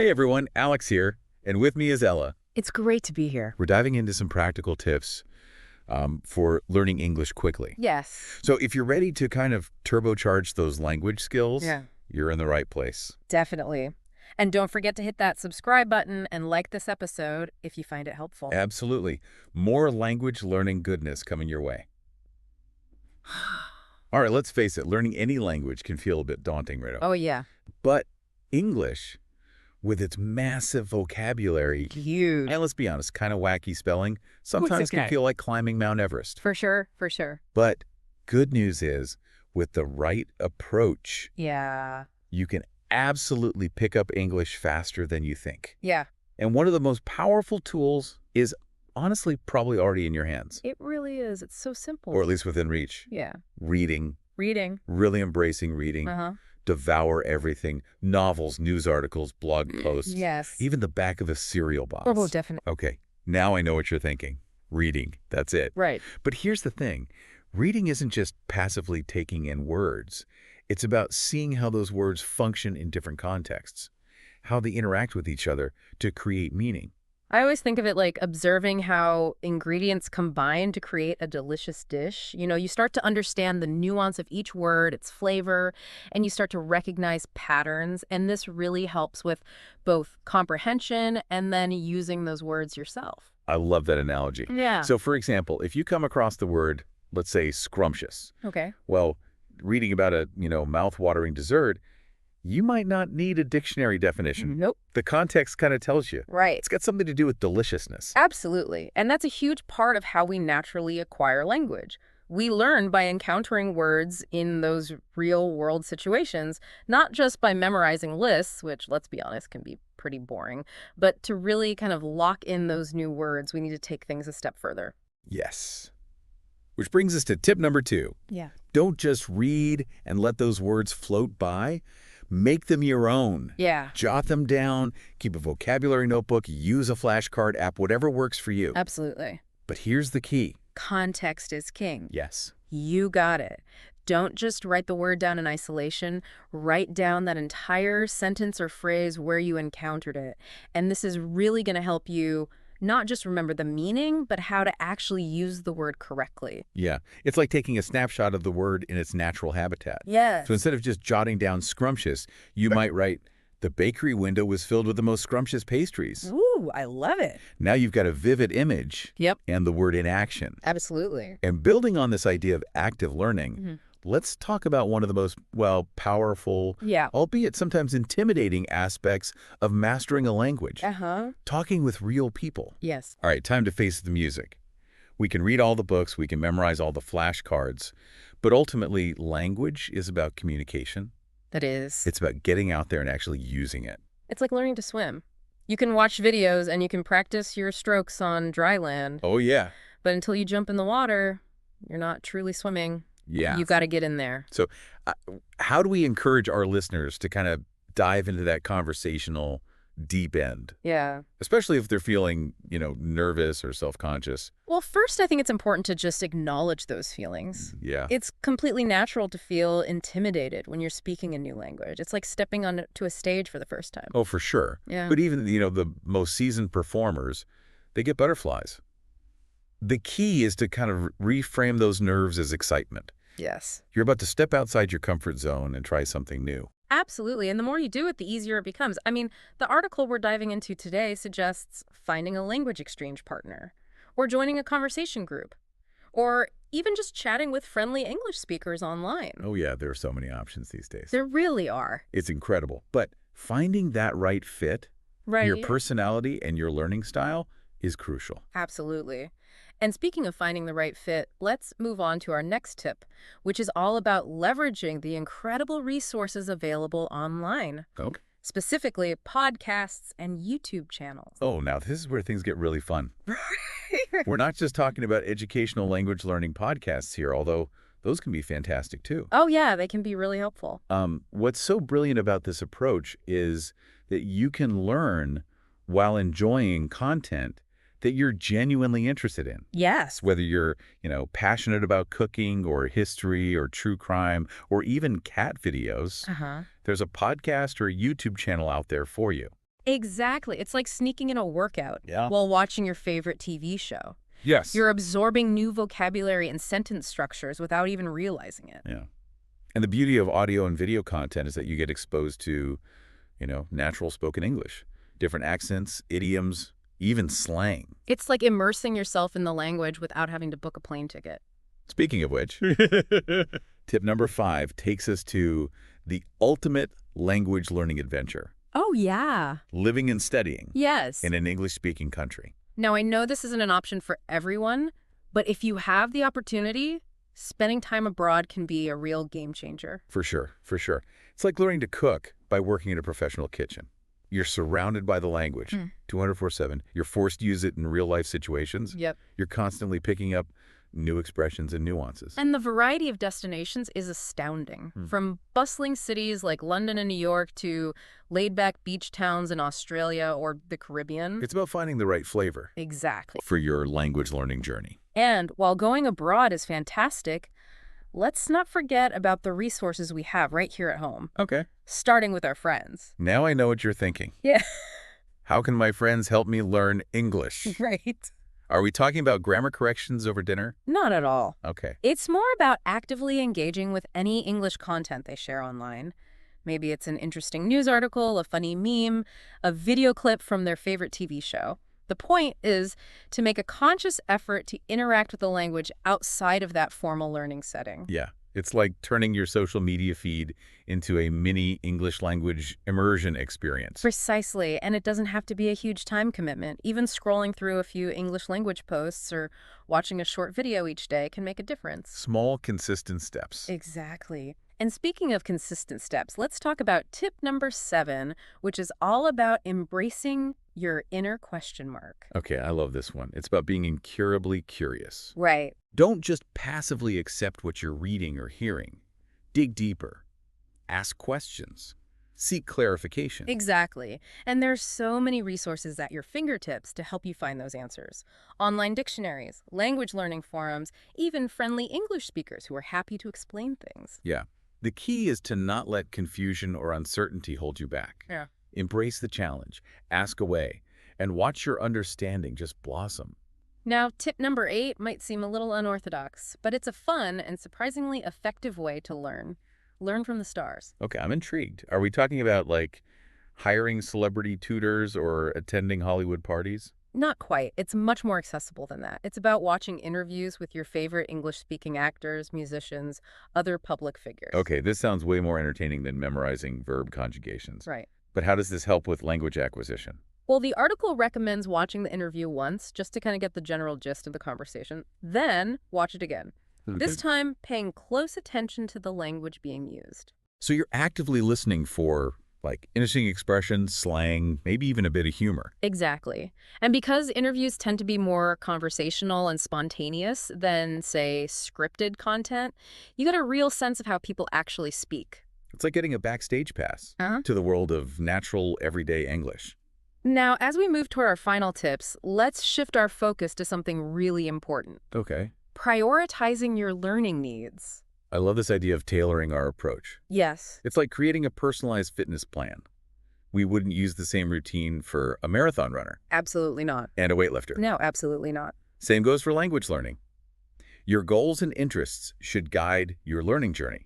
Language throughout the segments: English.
Hey everyone, Alex here, and with me is Ella. It's great to be here. We're diving into some practical tips for learning English quickly. Yes. So if you're ready to kind of turbocharge those language skills, Yeah. you're in the right place. Definitely. And don't forget to hit that subscribe button and like this episode if you find it helpful. Absolutely. More language learning goodness coming your way. All right, let's face it, learning any language can feel a bit daunting, right? Oh, yeah. But English, with its massive vocabulary, Huge. and let's be honest, kind of wacky spelling, sometimes can feel like climbing Mount Everest. For sure, for sure. But good news is, with the right approach, Yeah. you can absolutely pick up English faster than you think. Yeah. And one of the most powerful tools is honestly probably already in your hands, It really is. It's so simple. or at least within reach. Yeah. Reading, Reading. really embracing reading, devour everything, novels, news articles, blog posts, Yes. even the back of a cereal box. Oh, definitely. Okay, now I know what you're thinking. Reading, that's it. Right. But here's the thing. Reading isn't just passively taking in words. It's about seeing how those words function in different contexts, how they interact with each other to create meaning. I always think of it like observing how ingredients combine to create a delicious dish. You start to understand the nuance of each word, its flavor, and you start to recognize patterns. And this really helps with both comprehension and then using those words yourself. I love that analogy. Yeah. So, for example, if you come across the word, let's say, scrumptious, Okay. well, reading about a, mouth-watering dessert, you might not need a dictionary definition. Nope. The context kind of tells you. Right. It's got something to do with deliciousness. Absolutely. And that's a huge part of how we naturally acquire language. We learn by encountering words in those real-world situations, not just by memorizing lists, which, let's be honest, can be pretty boring, but to really kind of lock in those new words, we need to take things a step further. Yes. Which brings us to tip number 2. Yeah. Don't just read and let those words float by. Make them your own. Yeah. Jot them down, keep a vocabulary notebook, use a flashcard app, whatever works for you. Absolutely. But here's the key. Context is king. Yes. You got it. Don't just write the word down in isolation. Write down that entire sentence or phrase where you encountered it. And this is really going to help you not just remember the meaning, but how to actually use the word correctly. Yeah. It's like taking a snapshot of the word in its natural habitat. Yes. So instead of just jotting down scrumptious, you might write, the bakery window was filled with the most scrumptious pastries. Ooh, I love it. Now you've got a vivid image Yep. and the word in action. Absolutely. And building on this idea of active learning, let's talk about one of the most, powerful, albeit sometimes intimidating aspects of mastering a language. Talking with real people. Yes. All right, time to face the music. We can read all the books, we can memorize all the flashcards, but ultimately language is about communication. That is. It's about getting out there and actually using it. It's like learning to swim. You can watch videos and you can practice your strokes on dry land. Oh, yeah. But until you jump in the water, you're not truly swimming. Yeah. You got to get in there. So how do we encourage our listeners to kind of dive into that conversational deep end? Yeah. Especially if they're feeling, nervous or self-conscious. Well, first, I think it's important to just acknowledge those feelings. Yeah. It's completely natural to feel intimidated when you're speaking a new language. It's like stepping onto a stage for the first time. Oh, for sure. Yeah. But even, the most seasoned performers, they get butterflies. The key is to kind of reframe those nerves as excitement. Yes. You're about to step outside your comfort zone and try something new. Absolutely. And the more you do it, the easier it becomes. I mean, the article we're diving into today suggests finding a language exchange partner, or joining a conversation group, or even just chatting with friendly English speakers online. Oh, yeah, there are so many options these days. There really are. It's incredible. But finding that right fit, your personality and your learning style is crucial. Absolutely. And speaking of finding the right fit, let's move on to our next tip, which is all about leveraging the incredible resources available online. Okay. Specifically, podcasts and YouTube channels. Oh, now this is where things get really fun. We're not just talking about educational language learning podcasts here, although those can be fantastic too. Oh, yeah, they can be really helpful. What's so brilliant about this approach is that you can learn while enjoying content that you're genuinely interested in. Yes. Whether you're, passionate about cooking or history or true crime or even cat videos, there's a podcast or a YouTube channel out there for you. Exactly. It's like sneaking in a workout while watching your favorite TV show. Yes. You're absorbing new vocabulary and sentence structures without even realizing it. Yeah. And the beauty of audio and video content is that you get exposed to, natural spoken English, different accents, idioms, even slang. It's like immersing yourself in the language without having to book a plane ticket. Speaking of which, tip number 5 takes us to the ultimate language learning adventure. Oh, yeah. Living and studying. Yes. In an English-speaking country. Now, I know this isn't an option for everyone, but if you have the opportunity, spending time abroad can be a real game changer. For sure, for sure. It's like learning to cook by working in a professional kitchen. You're surrounded by the language, 24/7. You're forced to use it in real-life situations. Yep. You're constantly picking up new expressions and nuances. And the variety of destinations is astounding. From bustling cities like London and New York to laid-back beach towns in Australia or the Caribbean. It's about finding the right flavor. Exactly. For your language learning journey. And while going abroad is fantastic, let's not forget about the resources we have right here at home. Okay. Starting with our friends. Now I know what you're thinking. Yeah. How can my friends help me learn English? Right. Are we talking about grammar corrections over dinner? Not at all. Okay. It's more about actively engaging with any English content they share online. Maybe it's an interesting news article, a funny meme, a video clip from their favorite TV show. The point is to make a conscious effort to interact with the language outside of that formal learning setting. Yeah. It's like turning your social media feed into a mini English language immersion experience. Precisely, and it doesn't have to be a huge time commitment. Even scrolling through a few English language posts or watching a short video each day can make a difference. Small, consistent steps. Exactly. And speaking of consistent steps, let's talk about tip number 7, which is all about embracing your inner question mark. Okay, I love this one. It's about being incurably curious. Right. Don't just passively accept what you're reading or hearing. Dig deeper. Ask questions. Seek clarification. Exactly. And there's so many resources at your fingertips to help you find those answers. Online dictionaries, language learning forums, even friendly English speakers who are happy to explain things. Yeah. The key is to not let confusion or uncertainty hold you back. Yeah. Embrace the challenge, ask away, and watch your understanding just blossom. Now, tip number 8 might seem a little unorthodox, but it's a fun and surprisingly effective way to learn. Learn from the stars. Okay, I'm intrigued. Are we talking about, like, hiring celebrity tutors or attending Hollywood parties? Not quite. It's much more accessible than that. It's about watching interviews with your favorite English-speaking actors, musicians, other public figures. Okay, this sounds way more entertaining than memorizing verb conjugations. Right. But how does this help with language acquisition? Well, the article recommends watching the interview once just to kind of get the general gist of the conversation, then watch it again. Okay. This time, paying close attention to the language being used. So you're actively listening for, like, interesting expressions, slang, maybe even a bit of humor. Exactly. And because interviews tend to be more conversational and spontaneous than, say, scripted content, you get a real sense of how people actually speak. It's like getting a backstage pass to the world of natural, everyday English. Now, as we move toward our final tips, let's shift our focus to something really important. Okay. Prioritizing your learning needs. I love this idea of tailoring our approach. Yes. It's like creating a personalized fitness plan. We wouldn't use the same routine for a marathon runner. Absolutely not. And a weightlifter. No, absolutely not. Same goes for language learning. Your goals and interests should guide your learning journey.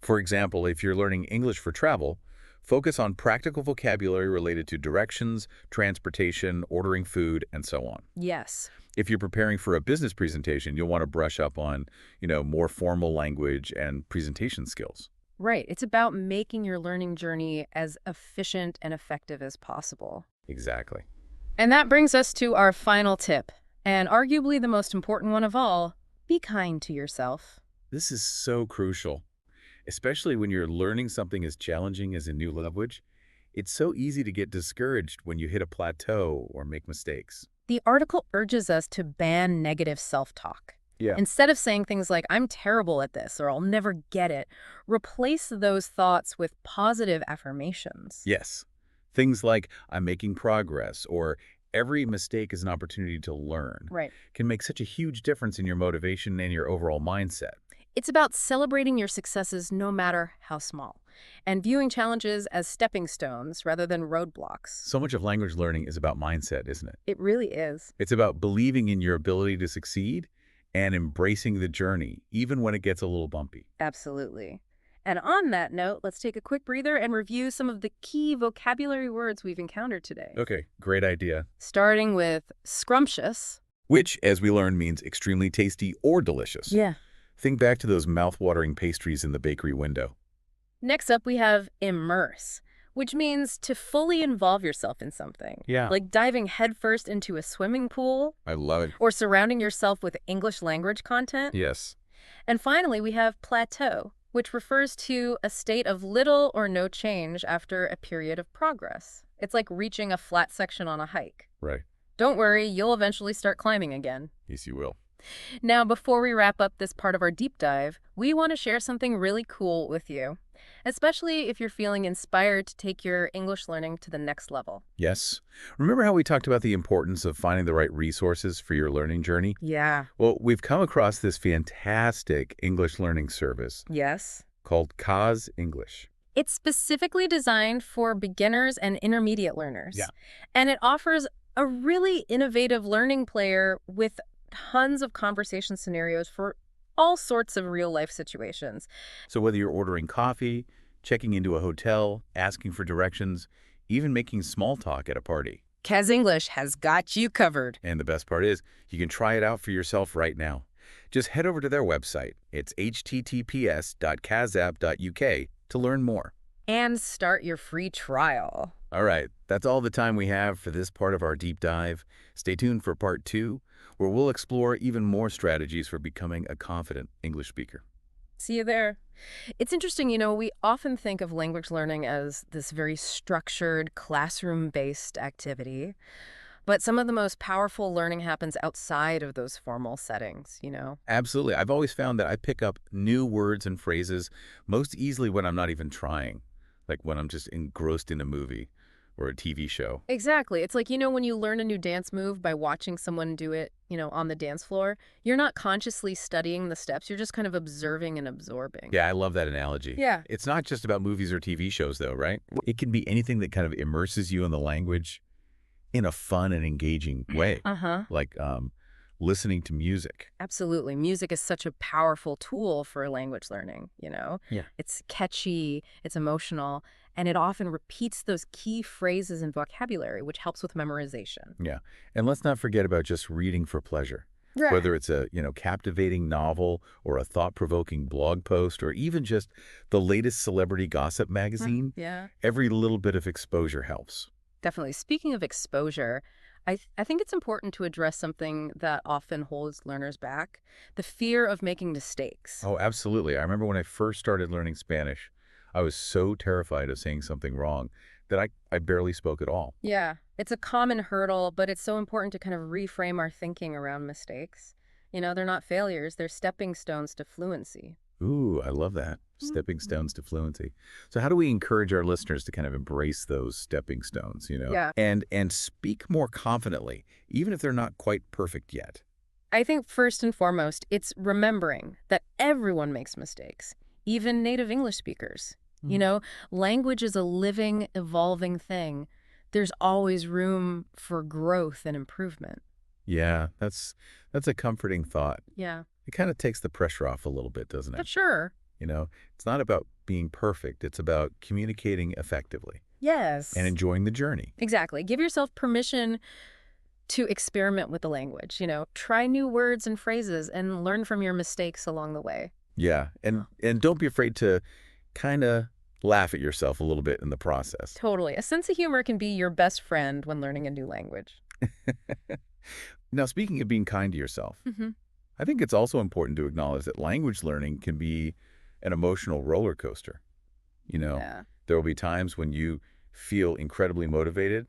For example, if you're learning English for travel, focus on practical vocabulary related to directions, transportation, ordering food, and so on. Yes. If you're preparing for a business presentation, you'll want to brush up on, more formal language and presentation skills. Right. It's about making your learning journey as efficient and effective as possible. Exactly. And that brings us to our final tip, and arguably the most important one of all: be kind to yourself. This is so crucial, especially when you're learning something as challenging as a new language. It's so easy to get discouraged when you hit a plateau or make mistakes. The article urges us to ban negative self-talk. Yeah. Instead of saying things like, I'm terrible at this, or I'll never get it, replace those thoughts with positive affirmations. Yes. Things like, I'm making progress, or every mistake is an opportunity to learn. Right. Can make such a huge difference in your motivation and your overall mindset. It's about celebrating your successes no matter how small. and viewing challenges as stepping stones rather than roadblocks. So much of language learning is about mindset, isn't it? It really is. It's about believing in your ability to succeed and embracing the journey, even when it gets a little bumpy. Absolutely. And on that note, let's take a quick breather and review some of the key vocabulary words we've encountered today. Okay, great idea. Starting with scrumptious. Which, as we learned, means extremely tasty or delicious. Yeah. Think back to those mouth-watering pastries in the bakery window. Next up, we have immerse, which means to fully involve yourself in something. Yeah. Like diving headfirst into a swimming pool. I love it. Or surrounding yourself with English language content. Yes. And finally, we have plateau, which refers to a state of little or no change after a period of progress. It's like reaching a flat section on a hike. Right. Don't worry, you'll eventually start climbing again. Yes, you will. Now, before we wrap up this part of our deep dive, we want to share something really cool with you, especially if you're feeling inspired to take your English learning to the next level. Yes. Remember how we talked about the importance of finding the right resources for your learning journey? Yeah. Well, we've come across this fantastic English learning service Yes. called Kaz English. It's specifically designed for beginners and intermediate learners. Yeah. And it offers a really innovative learning player with tons of conversation scenarios for all sorts of real-life situations. So whether you're ordering coffee, checking into a hotel, asking for directions, even making small talk at a party. Kaz English has got you covered. And the best part is, you can try it out for yourself right now. Just head over to their website. It's https.kazapp.uk to learn more. And start your free trial. All right, that's all the time we have for this part of our deep dive. Stay tuned for part 2, where we'll explore even more strategies for becoming a confident English speaker. See you there. It's interesting, we often think of language learning as this very structured, classroom-based activity. But some of the most powerful learning happens outside of those formal settings, Absolutely. I've always found that I pick up new words and phrases most easily when I'm not even trying, like when I'm just engrossed in a movie or a TV show. Exactly. It's like, when you learn a new dance move by watching someone do it, on the dance floor, you're not consciously studying the steps. You're just kind of observing and absorbing. Yeah, I love that analogy. Yeah. It's not just about movies or TV shows, though, right? It can be anything that kind of immerses you in the language in a fun and engaging way, like listening to music. Absolutely. Music is such a powerful tool for language learning, Yeah. It's catchy, it's emotional, and it often repeats those key phrases and vocabulary, which helps with memorization. Yeah. And let's not forget about just reading for pleasure. Right. Whether it's a, captivating novel or a thought-provoking blog post or even just the latest celebrity gossip magazine, Yeah. every little bit of exposure helps. Definitely. Speaking of exposure, I think it's important to address something that often holds learners back, the fear of making mistakes. Oh, absolutely. I remember when I first started learning Spanish, I was so terrified of saying something wrong that I barely spoke at all. Yeah, it's a common hurdle, but it's so important to kind of reframe our thinking around mistakes. They're not failures, they're stepping stones to fluency. Ooh, I love that. Stepping stones to fluency. So how do we encourage our listeners to kind of embrace those stepping stones, Yeah. and speak more confidently, even if they're not quite perfect yet? I think first and foremost, it's remembering that everyone makes mistakes, even native English speakers. Language is a living, evolving thing. There's always room for growth and improvement. Yeah, that's a comforting thought. Yeah. It kind of takes the pressure off a little bit, doesn't it? But sure. It's not about being perfect. It's about communicating effectively Yes. and enjoying the journey. Exactly. Give yourself permission to experiment with the language. Try new words and phrases and learn from your mistakes along the way. Yeah, and don't be afraid to kind of laugh at yourself a little bit in the process. Totally. A sense of humor can be your best friend when learning a new language. Now, speaking of being kind to yourself, I think it's also important to acknowledge that language learning can be an emotional roller coaster. Yeah. There will be times when you feel incredibly motivated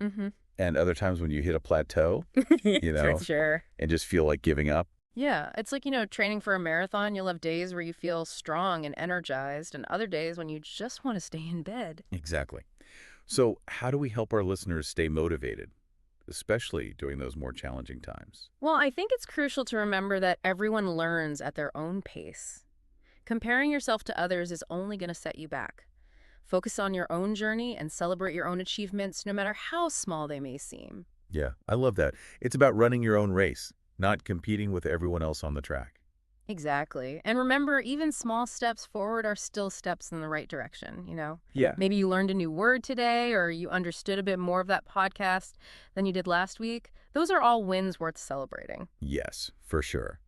and other times when you hit a plateau, For sure. and just feel like giving up. Yeah. It's like, training for a marathon. You'll have days where you feel strong and energized and other days when you just want to stay in bed. Exactly. So how do we help our listeners stay motivated, especially during those more challenging times? Well, I think it's crucial to remember that everyone learns at their own pace. Comparing yourself to others is only going to set you back. Focus on your own journey and celebrate your own achievements, no matter how small they may seem. Yeah, I love that. It's about running your own race, not competing with everyone else on the track. Exactly. And remember, even small steps forward are still steps in the right direction. Yeah. Maybe you learned a new word today, or you understood a bit more of that podcast than you did last week. Those are all wins worth celebrating. Yes, for sure.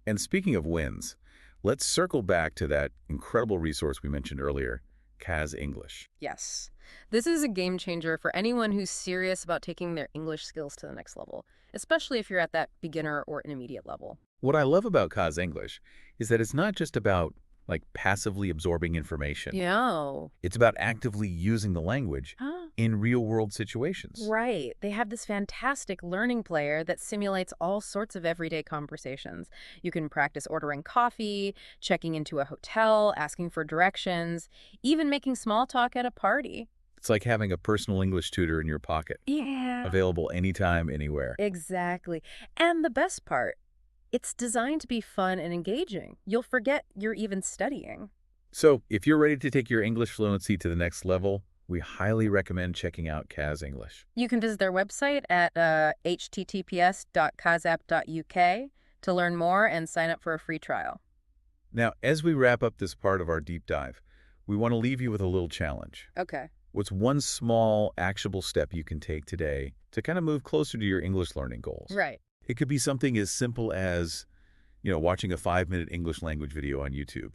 And speaking of wins, let's circle back to that incredible resource we mentioned earlier, Kaz English. Yes. This is a game changer for anyone who's serious about taking their English skills to the next level, especially if you're at that beginner or intermediate level. What I love about Kaz English is that it's not just about, passively absorbing information. Yeah. It's about actively using the language in real-world situations. Right. They have this fantastic learning player that simulates all sorts of everyday conversations. You can practice ordering coffee, checking into a hotel, asking for directions, even making small talk at a party. It's like having a personal English tutor in your pocket. Yeah. Available anytime, anywhere. Exactly. And the best part, it's designed to be fun and engaging. You'll forget you're even studying. So, if you're ready to take your English fluency to the next level, we highly recommend checking out Kaz English. You can visit their website at https.kazapp.uk to learn more and sign up for a free trial. Now, as we wrap up this part of our deep dive, we want to leave you with a little challenge. Okay. What's one small, actionable step you can take today to kind of move closer to your English learning goals? Right. It could be something as simple as, watching a 5-minute English language video on YouTube,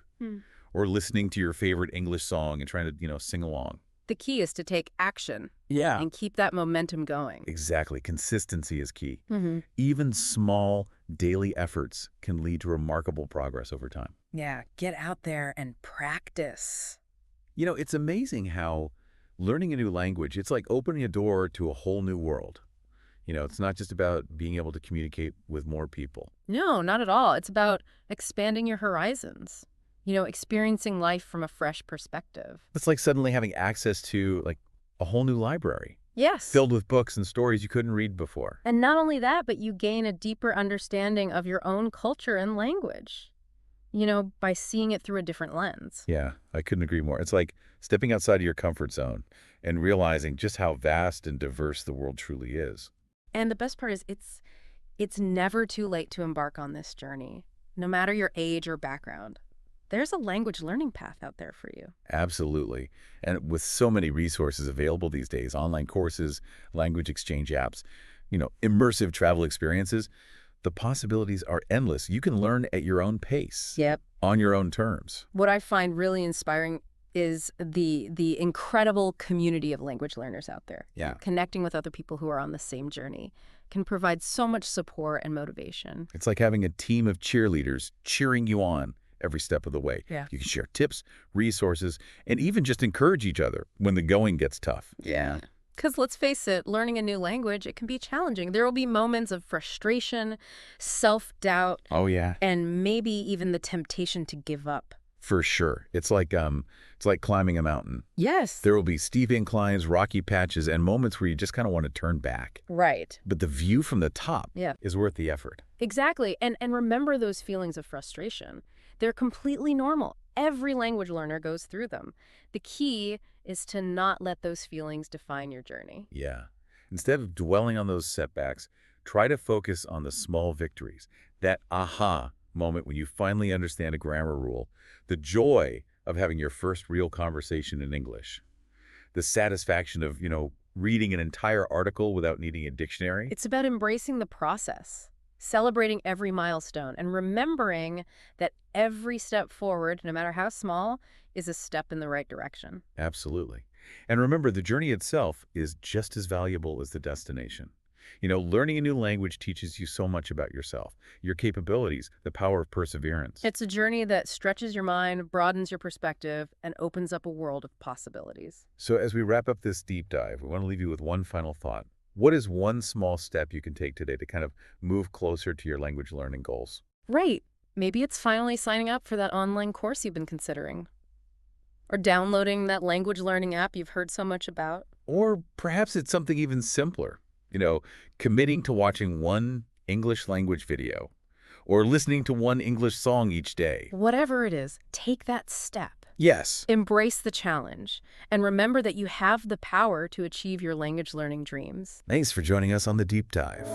or listening to your favorite English song and trying to, sing along. The key is to take action. Yeah. And keep that momentum going. Exactly. Consistency is key. Mm-hmm. Even small daily efforts can lead to remarkable progress over time. Yeah, get out there and practice. It's amazing how learning a new language, it's like opening a door to a whole new world. It's not just about being able to communicate with more people. No, not at all. It's about expanding your horizons. Experiencing life from a fresh perspective. It's like suddenly having access to, a whole new library. Yes. Filled with books and stories you couldn't read before. And not only that, but you gain a deeper understanding of your own culture and language, by seeing it through a different lens. Yeah, I couldn't agree more. It's like stepping outside of your comfort zone and realizing just how vast and diverse the world truly is. And the best part is it's never too late to embark on this journey, no matter your age or background. There's a language learning path out there for you. Absolutely. And with so many resources available these days, online courses, language exchange apps, immersive travel experiences, the possibilities are endless. You can learn at your own pace. Yep. On your own terms. What I find really inspiring is the incredible community of language learners out there. Yeah. Connecting with other people who are on the same journey can provide so much support and motivation. It's like having a team of cheerleaders cheering you on every step of the way. Yeah. You can share tips, resources, and even just encourage each other when the going gets tough. Yeah. Because let's face it, learning a new language, it can be challenging. There will be moments of frustration, self-doubt. Oh, yeah. And maybe even the temptation to give up. For sure. It's like climbing a mountain. Yes. There will be steep inclines, rocky patches, and moments where you just kind of want to turn back. Right. But the view from the top is worth the effort. Exactly. And remember those feelings of frustration. They're completely normal. Every language learner goes through them. The key is to not let those feelings define your journey. Yeah. Instead of dwelling on those setbacks, try to focus on the small victories. That aha moment when you finally understand a grammar rule, the joy of having your first real conversation in English, the satisfaction of, reading an entire article without needing a dictionary. It's about embracing the process, celebrating every milestone, and remembering that every step forward, no matter how small, is a step in the right direction. Absolutely. And remember, the journey itself is just as valuable as the destination. Learning a new language teaches you so much about yourself, your capabilities, the power of perseverance. It's a journey that stretches your mind, broadens your perspective, and opens up a world of possibilities. So as we wrap up this deep dive, we want to leave you with one final thought. What is one small step you can take today to kind of move closer to your language learning goals? Right. Maybe it's finally signing up for that online course you've been considering. Or downloading that language learning app you've heard so much about. Or perhaps it's something even simpler. Committing to watching one English language video or listening to one English song each day. Whatever it is, take that step. Yes. Embrace the challenge, and remember that you have the power to achieve your language learning dreams. Thanks for joining us on the deep dive.